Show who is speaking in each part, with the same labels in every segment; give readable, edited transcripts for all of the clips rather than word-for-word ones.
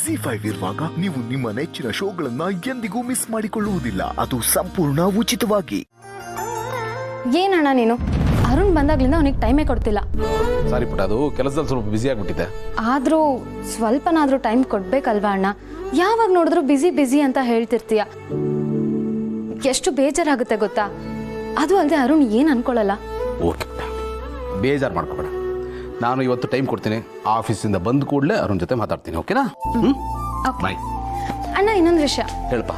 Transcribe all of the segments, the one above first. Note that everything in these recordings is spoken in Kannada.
Speaker 1: ZEE5 ಇರುವಾಗ ನೀವು ನಿಮ್ಮ ನೆಚ್ಚಿನ ಶೋಗಳನ್ನ ಎಂದಿಗೂ ಮಿಸ್ ಮಾಡಿಕೊಳ್ಳುವುದಿಲ್ಲ. ಅದು ಸಂಪೂರ್ಣ ಉಚಿತವಾಗಿ.
Speaker 2: ಏನಣ್ಣ ನೀನು ಅರುಣ್ ಬಂದಾಗ್ಲಿಂದ ಅವನಿಗೆ ಟೈಮೇ ಕೊಡ್ತಿಲ್ಲ.
Speaker 3: ಸಾರಿ ಪುಟ್ಟ, ಅದು ಕೆಲಸದಲ್ಲಿ ಸ್ವಲ್ಪ ಬ್ಯುಸಿ ಆಗ್ಬಿಟ್ಟಿದೆ.
Speaker 2: ಆದ್ರೂ ಸ್ವಲ್ಪನಾದ್ರೂ ಟೈಮ್ ಕೊಡ್ಬೇಕಲ್ವಾ ಅಣ್ಣ? ಯಾವಾಗ ನೋಡಿದ್ರು ಬಿಸಿ ಅಂತ ಹೇಳ್ತಿರ್ತೀಯ. ಎಷ್ಟು ಬೇಜಾರಾಗುತ್ತೆ ಗೊತ್ತಾ? ಅದು ಅಲ್ಲದೆ ಅರುಣ್ ಏನ್ ಅನ್ಕೊಳ್ಳಲ್ಲ.
Speaker 3: ಓಕೆ ಪುಟ್ಟ, ಬೇಜಾರು ಮಾಡ್ಕೋಬೇಡ. ನಾನು ಇವತ್ತು ಟೈಮ್ ಕೊಡ್ತೀನಿ. ಆಫೀಸಿಂದ ಬಂದ ಕೂಡಲೇ ಅರುಣ್ ಜೊತೆ ಮಾತಾಡ್ತೀನಿ. ಓಕೆನಾ? ಬಾಯ್.
Speaker 2: ಅಣ್ಣ ಇನ್ನೊಂದು ವಿಷಯ.
Speaker 3: ಹೇಳಪ್ಪ.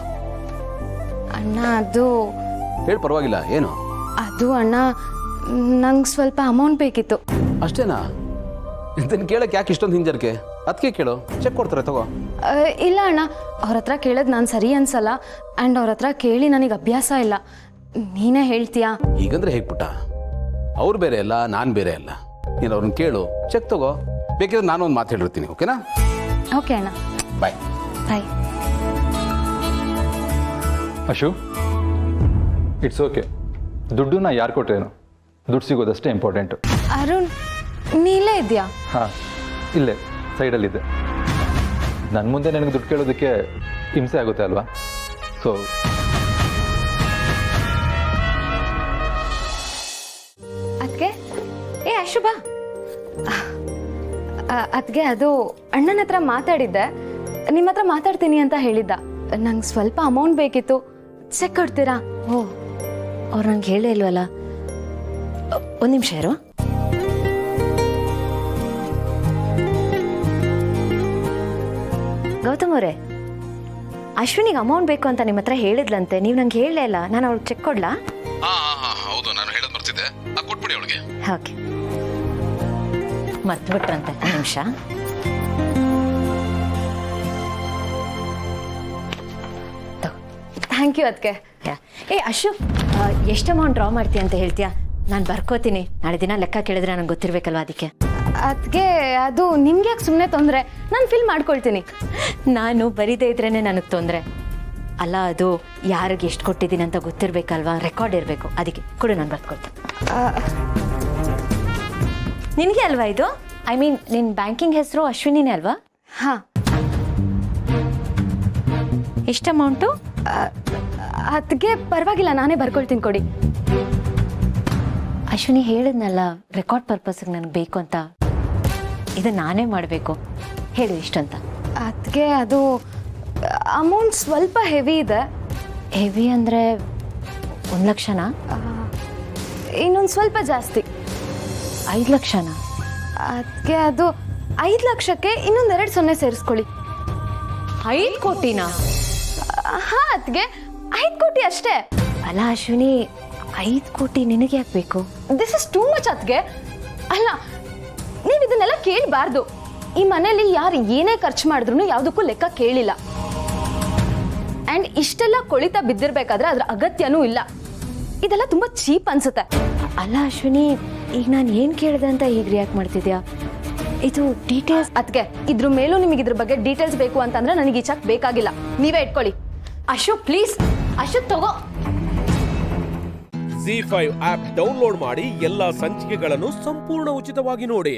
Speaker 2: ಅಣ್ಣ ಅದು
Speaker 3: ಹೇಳಿ, ಪರವಾಗಿಲ್ಲ. ಏನು?
Speaker 2: ಅದು ಅಣ್ಣ, ನಂಗೆ ಸ್ವಲ್ಪ ಅಮೌಂಟ್ ಬೇಕಿತ್ತು.
Speaker 3: ಅಷ್ಟೇನಾ? ಇದನ್ನು ಕೇಳಕ್ಕೆ ಯಾಕೆ ಇಷ್ಟೊಂದು ಹಿಂಜರಿಕೆ? ಅದಕ್ಕೆ ಕೇಳು, ಚೆಕ್ ಕೊಡ್ತಾರೆ, ತಗೋ.
Speaker 2: ಇಲ್ಲ ಅಣ್ಣ, ಅವ್ರ ಹತ್ರ ಕೇಳೋದು ನಾನು ಸರಿ ಅನ್ಸಲ್ಲ. ಆ್ಯಂಡ್ ಅವ್ರ ಹತ್ರ ಕೇಳಿ ನನಗೆ ಅಭ್ಯಾಸ ಇಲ್ಲ. ನೀನೇ ಹೇಳ್ತೀಯಾ?
Speaker 3: ಹೀಗಂದ್ರೆ ಹೇಗೆ ಪುಟ್ಟ? ಅವ್ರು ಬೇರೆ ಅಲ್ಲ, ನಾನು ಬೇರೆ ಅಲ್ಲ. ನೀನು ಅವ್ರನ್ನ ಕೇಳು, ಚೆಕ್ ತಗೋ. ಬೇಕಿದ್ರೆ ನಾನು ಒಂದು ಮಾತು ಹೇಳಿರ್ತೀನಿ. ಓಕೆನಾ?
Speaker 2: ಓಕೆ ಅಣ್ಣ,
Speaker 3: ಬಾಯ್.
Speaker 2: ಬಾಯ್.
Speaker 4: Ashu, it's okay. ದುಡ್ಡನ್ನ ಯಾರು ಕೊಟ್ರೇನು, ದುಡ್ಡು ಸಿಗೋದಷ್ಟೇ ಇಂಪಾರ್ಟೆಂಟು.
Speaker 2: ಅರುಣ್, ನೀಲೇ ಇದೆಯಾ?
Speaker 4: ಹಾಂ, ಇಲ್ಲೇ ಸೈಡಲ್ಲಿದ್ದೆ. ನನ್ನ ಮುಂದೆ ನನಗೆ ದುಡ್ಡು ಕೇಳೋದಕ್ಕೆ ಹಿಂಸೆ ಆಗುತ್ತೆ ಅಲ್ವಾ? ಸೊ
Speaker 2: ಅದಕ್ಕೆ ಅಶುಭ ಅದಕ್ಕೆ ಅದು ಅಣ್ಣನ ಹತ್ರ ಮಾತಾಡಿದ್ದೆ. ನಿಮ್ಮ ಹತ್ರ ಮಾತಾಡ್ತೀನಿ ಅಂತ ಹೇಳಿದ್ದ. ನಂಗೆ ಸ್ವಲ್ಪ ಅಮೌಂಟ್ ಬೇಕಿತ್ತು, ಚೆಕ್ ಕೊಡ್ತೀರಾ?
Speaker 5: ಓ, ಅವ್ರು ನಂಗೆ ಹೇಳೇ ಇಲ್ವಲ್ಲ. ಒಂದು ನಿಮಿಷ ಇರು. ಗೌತಮ್ ಅವರೇ, ಅಶ್ವಿನಿಗೆ ಅಮೌಂಟ್ ಬೇಕು ಅಂತ ನಿಮ್ಮ ಹತ್ರ ಹೇಳಿದ್ಲಂತೆ. ನೀವು ನಂಗೆ ಹೇಳಲೇ ಇಲ್ಲ. ನಾನು ಅವ್ಳಿಗೆ ಚೆಕ್ ಕೊಡ್ಲಾ?
Speaker 3: ಹೌದು, ನಾನು ಹೇಳೋದು ಬರ್ತಿದ್ದೆ. ಕೊಟ್ಬಿಡಿ ಅವಳಿಗೆ.
Speaker 5: ಓಕೆ. ಮರ್ತ್ಬಿಟ್ರಂತೆ. ಒಂದು ನಿಮಿಷ.
Speaker 2: ಥ್ಯಾಂಕ್ ಯು ಅದಕ್ಕೆ.
Speaker 5: ಅಶು, ಎಷ್ಟು ಅಮೌಂಟ್ ಡ್ರಾ ಮಾಡ್ತೀಯ ಅಂತ ಹೇಳ್ತೀಯಾ? ನಾನು ಬರ್ಕೋತೀನಿ. ನಾಳೆ ದಿನ ಲೆಕ್ಕ ಕೇಳಿದ್ರೆ ನನಗೆ ಗೊತ್ತಿರಬೇಕಲ್ವ, ಅದಕ್ಕೆ.
Speaker 2: ಅದಕ್ಕೆ ಅದು ನಿಮ್ಗೆ ಯಾಕೆ ಸುಮ್ಮನೆ ತೊಂದರೆ? ನಾನು ಫಿಲ್ ಮಾಡ್ಕೊಳ್ತೀನಿ.
Speaker 5: ನಾನು ಬರೀದೇ ಇದ್ರೇ ನನಗೆ ತೊಂದರೆ ಅಲ್ಲ. ಅದು ಯಾರಿಗೆ ಎಷ್ಟು ಕೊಟ್ಟಿದ್ದೀನಿ ಅಂತ ಗೊತ್ತಿರಬೇಕಲ್ವಾ, ರೆಕಾರ್ಡ್ ಇರಬೇಕು. ಅದಕ್ಕೆ ಕೊಡು, ನಾನು ಬರ್ಕೊಳ್ತೀನಿ. ನಿನಗೆ ಅಲ್ವಾ ಇದು? ಐ ಮೀನ್, ನಿನ್ನ ಬ್ಯಾಂಕಿಂಗ್ ಹೆಸರು ಅಶ್ವಿನಿನೇ ಅಲ್ವಾ?
Speaker 2: ಹಾಂ.
Speaker 5: ಎಷ್ಟು ಅಮೌಂಟು?
Speaker 2: ಅದಕ್ಕೆ ಪರವಾಗಿಲ್ಲ, ನಾನೇ ಬರ್ಕೊಳ್ತೀನಿ, ಕೊಡಿ.
Speaker 5: ಅಶ್ವಿನಿ ಹೇಳಿದ್ನಲ್ಲ, ರೆಕಾರ್ಡ್ ಪರ್ಪಸ್ಗೆ ನನಗೆ ಬೇಕು ಅಂತ. ಇದು ನಾನೇ ಮಾಡಬೇಕು. ಹೇಳು ಎಷ್ಟು ಅಂತ.
Speaker 2: ಅದಕ್ಕೆ ಅದು ಅಮೌಂಟ್ ಸ್ವಲ್ಪ ಹೆವಿ ಇದೆ.
Speaker 5: ಹೆವಿ ಅಂದರೆ 1 ಲಕ್ಷನಾ?
Speaker 2: ಇನ್ನೊಂದು ಸ್ವಲ್ಪ ಜಾಸ್ತಿ.
Speaker 5: 5 ಲಕ್ಷನಾ?
Speaker 2: ಅದಕ್ಕೆ ಅದು 5 ಲಕ್ಷಕ್ಕೆ ಇನ್ನೊಂದು 2 ಸೊನ್ನೆ ಸೇರಿಸ್ಕೊಳ್ಳಿ.
Speaker 5: 5 ಕೋಟಿನಾ?
Speaker 2: ಹಾಂ, ಅದಕ್ಕೆ 5 ಕೋಟಿ ಅಷ್ಟೇ.
Speaker 5: ಅಲ್ಲ ಅಶ್ವಿನಿ, 5 ಕೋಟಿ ನಿನಗೆ ಯಾಕೆ ಬೇಕು?
Speaker 2: This is too much. ಅದಕ್ಕೆ ಅಲ್ಲ, ನೀವು ಇದನ್ನೆಲ್ಲ ಕೇಳಬಾರ್ದು. ಈ ಮನೇಲಿ ಯಾರು ಏನೇ ಖರ್ಚು ಮಾಡಿದ್ರು ಯಾವುದಕ್ಕೂ ಲೆಕ್ಕ ಕೇಳಿಲ್ಲ. ಆ್ಯಂಡ್ ಇಷ್ಟೆಲ್ಲ ಕೊಳಿತ ಬಿದ್ದಿರ್ಬೇಕಾದ್ರೆ ಅದ್ರ ಅಗತ್ಯನೂ ಇಲ್ಲ. ಇದೆಲ್ಲ ತುಂಬ ಚೀಪ್ ಅನ್ಸುತ್ತೆ.
Speaker 5: ಅಲ್ಲ ಅಶ್ವಿನಿ, ಈಗ ನಾನು ಏನು ಕೇಳಿದೆ ಅಂತ ಈಗ ರಿಯಾಕ್ಟ್ ಮಾಡ್ತಿದ್ಯಾ? ಇದು ಡೀಟೇಲ್ಸ್.
Speaker 2: ಅದಕ್ಕೆ ಇದ್ರ ಮೇಲೂ ನಿಮಗೆ ಇದ್ರ ಬಗ್ಗೆ ಡೀಟೇಲ್ಸ್ ಬೇಕು ಅಂತಂದ್ರೆ ನನಗೆ ಈ ಚೆಕ್ ಬೇಕಾಗಿಲ್ಲ. ನೀವೇ ಇಟ್ಕೊಳ್ಳಿ.
Speaker 5: ಅಶು ಪ್ಲೀಸ್, ಅಶು ತಗೋ.
Speaker 6: ZEE5 ಆಪ್ ಡೌನ್ಲೋಡ್ ಮಾಡಿ ಎಲ್ಲಾ ಸಂಚಿಕೆಗಳನ್ನು ಸಂಪೂರ್ಣ ಉಚಿತವಾಗಿ ನೋಡಿ.